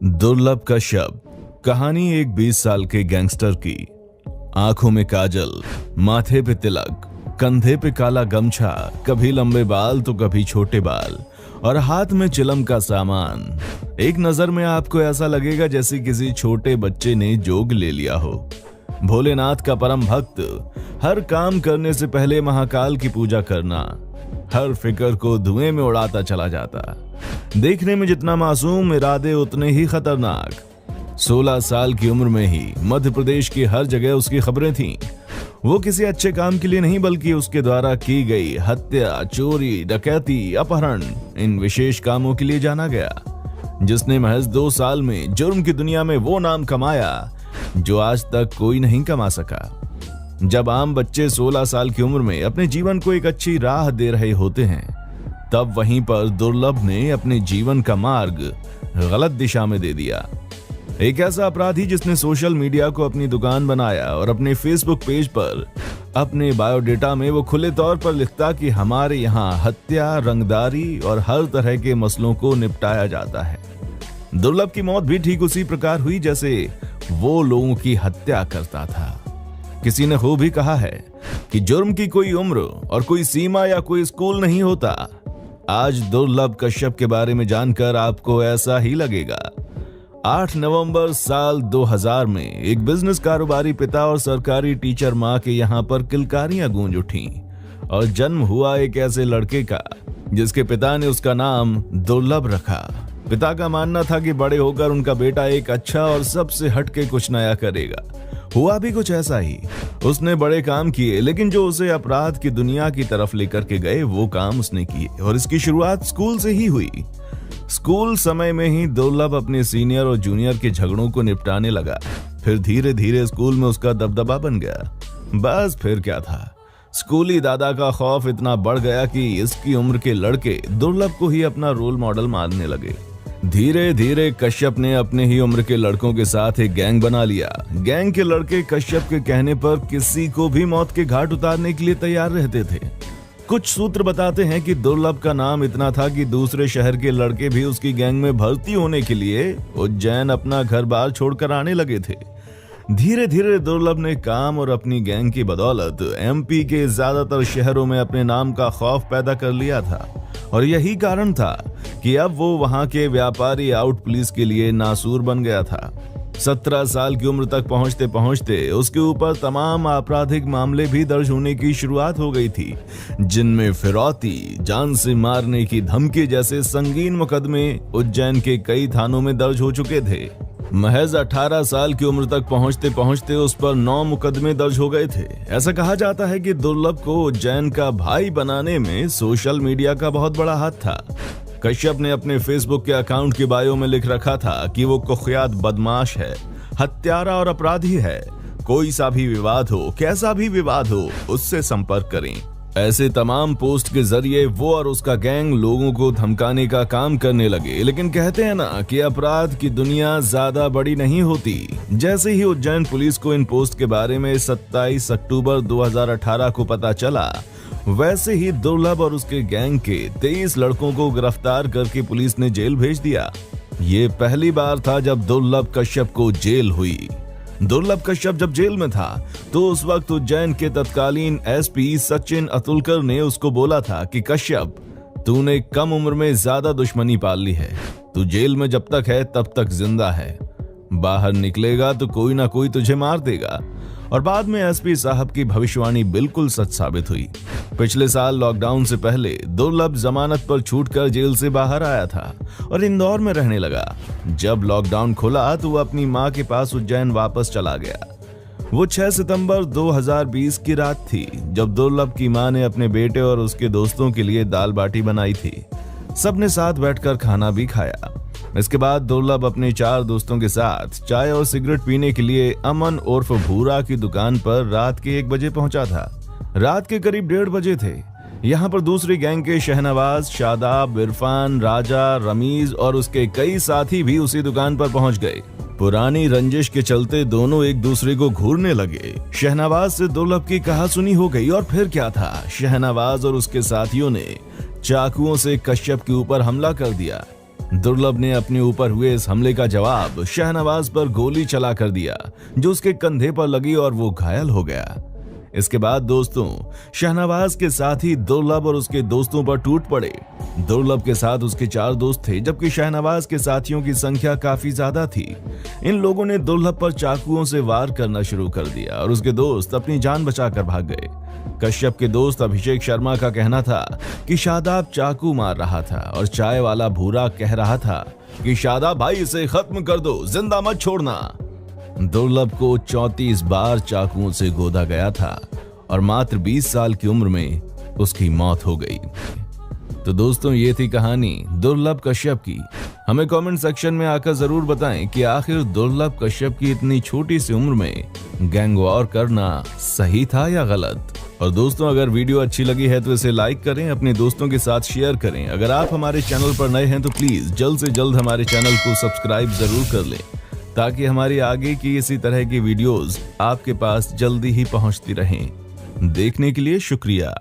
दुर्लभ कश्यप। कहानी एक 20 साल के गैंगस्टर की। आंखों में काजल, माथे पे तिलक, कंधे पे काला गमछा, कभी लंबे बाल तो कभी छोटे बाल और हाथ में चिलम का सामान। एक नजर में आपको ऐसा लगेगा जैसे किसी छोटे बच्चे ने जोग ले लिया हो। भोलेनाथ का परम भक्त, हर काम करने से पहले महाकाल की पूजा करना, हर फिक्र को धुएं में उड़ाता चला जाता। देखने में जितना मासूम, इरादे उतने ही खतरनाक। 16 साल की उम्र में ही मध्य प्रदेश की हर जगह उसकी खबरें थीं। वो किसी अच्छे काम के लिए नहीं बल्कि उसके द्वारा की गई हत्या, चोरी, डकैती, अपहरण, इन विशेष कामों के लिए जाना गया। जिसने महज 2 साल में जुर्म की दुनिया में वो नाम कमाया जो आज तक कोई नहीं कमा सका। जब आम बच्चे 16 साल की उम्र में अपने जीवन को एक अच्छी राह दे रहे होते हैं, तब वहीं पर दुर्लभ ने अपने जीवन का मार्ग गलत दिशा में दे दिया। एक ऐसा अपराधी जिसने सोशल मीडिया को अपनी दुकान बनाया और अपने फेसबुक पेज पर अपने बायोडेटा में वो खुले तौर पर लिखता कि हमारे यहाँ हत्या, रंगदारी और हर तरह के मसलों को निपटाया जाता है। दुर्लभ की मौत भी ठीक उसी प्रकार हुई जैसे वो लोगों की हत्या करता था। किसी ने खूब ही कहा है कि जुर्म की कोई उम्र और कोई सीमा या कोई स्कूल नहीं होता। आज दुर्लभ कश्यप के बारे में जानकर आपको ऐसा ही लगेगा। 8 नवंबर साल 2000 में एक बिजनेस कारोबारी पिता और सरकारी टीचर मां के यहां पर किलकारियां गूंज उठीं और जन्म हुआ एक ऐसे लड़के का जिसके पिता ने उसका नाम दुर्लभ रखा। पिता का मानना था कि बड़े होकर उनका बेटा एक अच्छा और सबसे हटके कुछ नया करेगा। हुआ भी कुछ ऐसा ही। उसने बड़े काम किए, लेकिन जो उसे अपराध की दुनिया की तरफ लेकर के गए वो काम उसने किए और इसकी शुरुआत स्कूल से ही हुई। स्कूल समय में ही दुर्लभ अपने सीनियर और जूनियर के झगड़ों को निपटाने लगा। फिर धीरे धीरे स्कूल में उसका दबदबा बन गया। बस फिर क्या था, स्कूली दादा का खौफ इतना बढ़ गया कि इसकी उम्र के लड़के दुर्लभ को ही अपना रोल मॉडल मानने लगे। धीरे धीरे कश्यप ने अपने ही उम्र के लड़कों के साथ एक गैंग बना लिया। गैंग के लड़के कश्यप के कहने पर किसी को भी मौत के घाट उतारने के लिए तैयार रहते थे। कुछ सूत्र बताते हैं कि दुर्लभ का नाम इतना था कि दूसरे शहर के लड़के भी उसकी गैंग में भर्ती होने के लिए उज्जैन अपना घर बार छोड़कर आने लगे थे। धीरे धीरे दुर्लभ ने काम और अपनी गैंग की बदौलत एमपी के ज्यादातर शहरों में अपने नाम का खौफ पैदा कर लिया था और यही कारण था कि अब वो वहां के व्यापारी आउट पुलिस के लिए नासूर बन गया था। 17 साल की उम्र तक पहुंचते पहुंचते उसके ऊपर तमाम आपराधिक मामले भी दर्ज होने की शुरुआत हो गई थी, जिनमें फिरौती, जान से मारने की धमकी जैसे संगीन मुकदमे उज्जैन के कई थानों में दर्ज हो चुके थे। महज 18 साल की उम्र तक पहुंचते पहुंचते उस पर 9 मुकदमे दर्ज हो गए थे। ऐसा कहा जाता है कि दुर्लभ को उज्जैन का भाई बनाने में सोशल मीडिया का बहुत बड़ा हाथ था। कश्यप ने अपने फेसबुक के अकाउंट की बायो में लिख रखा था कि वो कुख्यात बदमाश है, हत्यारा और अपराधी है। कोई सा भी विवाद हो, कैसा भी विवाद हो, उससे संपर्क करें। ऐसे तमाम पोस्ट के जरिए वो और उसका गैंग लोगों को धमकाने का काम करने लगे। लेकिन कहते हैं ना कि अपराध की दुनिया ज्यादा बड़ी नहीं होती। जैसे ही उज्जैन पुलिस को इन पोस्ट के बारे में 27 अक्टूबर 2018 को पता चला, वैसे ही दुर्लभ और उसके गैंग के 23 लड़कों को गिरफ्तार करके पुलिस ने जेल भेज दिया। ये पहली बार था जब दुर्लभ कश्यप को जेल हुई। दुर्लभ कश्यप जब जेल में था तो उस वक्त उज्जैन के तत्कालीन एसपी सचिन अतुलकर ने उसको बोला था कि कश्यप, तूने कम उम्र में ज्यादा दुश्मनी पाल ली है। तू जेल में जब तक है तब तक जिंदा है, बाहर निकलेगा तो कोई ना कोई तुझे मार देगा। और बाद में एसपी साहब की भविष्यवाणी बिल्कुल सच साबित हुई। पिछले साल लॉकडाउन से पहले दुर्लभ जमानत पर छूटकर जेल से बाहर आया था और इंदौर में रहने लगा। जब लॉकडाउन खुला तो वो अपनी मां के पास उज्जैन वापस चला गया। वो 6 सितंबर 2020 की रात थी जब दुर्लभ की मां ने अपने बेटे और उसके दोस्तों के लिए दाल बाटी बनाई थी। सबने साथ बैठकर खाना भी खाया। इसके बाद दुर्लभ अपने 4 दोस्तों के साथ चाय और सिगरेट पीने के लिए अमन उर्फ भूरा की दुकान पर रात के 1 बजे पहुंचा था। रात के करीब 1:30 बजे थे। यहाँ पर दूसरी गैंग के शहनवाज, शादाब, इरफान, राजा, रमीज और उसके कई साथी भी उसी दुकान पर पहुंच गए। पुरानी रंजिश के चलते दोनों एक दूसरे को घूरने लगे। शहनवाज से दुर्लभ की कहासुनी हो गई और फिर क्या था, शहनवाज और उसके साथियों ने चाकुओं से कश्यप के ऊपर हमला कर दिया। दुर्लभ ने अपने ऊपर हुए इस हमले का जवाब शाहनवाज पर गोली चला कर दिया, जो उसके कंधे पर लगी और वो घायल हो गया। इसके बाद दोस्तों शाहनवाज के साथी दुर्लभ और उसके दोस्तों पर टूट पड़े। दुर्लभ के साथ उसके 4 दोस्त थे, जबकि शाहनवाज के साथियों की संख्या काफी ज्यादा थी। इन लोगों ने दुर्लभ पर चाकुओं से वार करना शुरू कर दिया और उसके दोस्त अपनी जान बचाकर भाग गए। कश्यप के दोस्त अभिषेक शर्मा का कहना था कि शादाब चाकू मार रहा था और चाय वाला भूरा कह रहा था कि शादाब भाई इसे खत्म कर दो, जिंदा मत छोड़ना। दुर्लभ को 34 बार चाकुओं से गोदा गया था और मात्र 20 साल की उम्र में उसकी मौत हो गई। तो दोस्तों ये थी कहानी दुर्लभ कश्यप की। हमें कमेंट सेक्शन में आकर जरूर बताएं कि आखिर दुर्लभ कश्यप की इतनी छोटी सी उम्र में गैंग वॉर करना सही था या गलत। और दोस्तों अगर वीडियो अच्छी लगी है तो इसे लाइक करें, अपने दोस्तों के साथ शेयर करें। अगर आप हमारे चैनल पर नए हैं तो प्लीज जल्द से जल्द हमारे चैनल को सब्सक्राइब जरूर कर लें, ताकि हमारी आगे की इसी तरह की वीडियोस आपके पास जल्दी ही पहुंचती रहें। देखने के लिए शुक्रिया।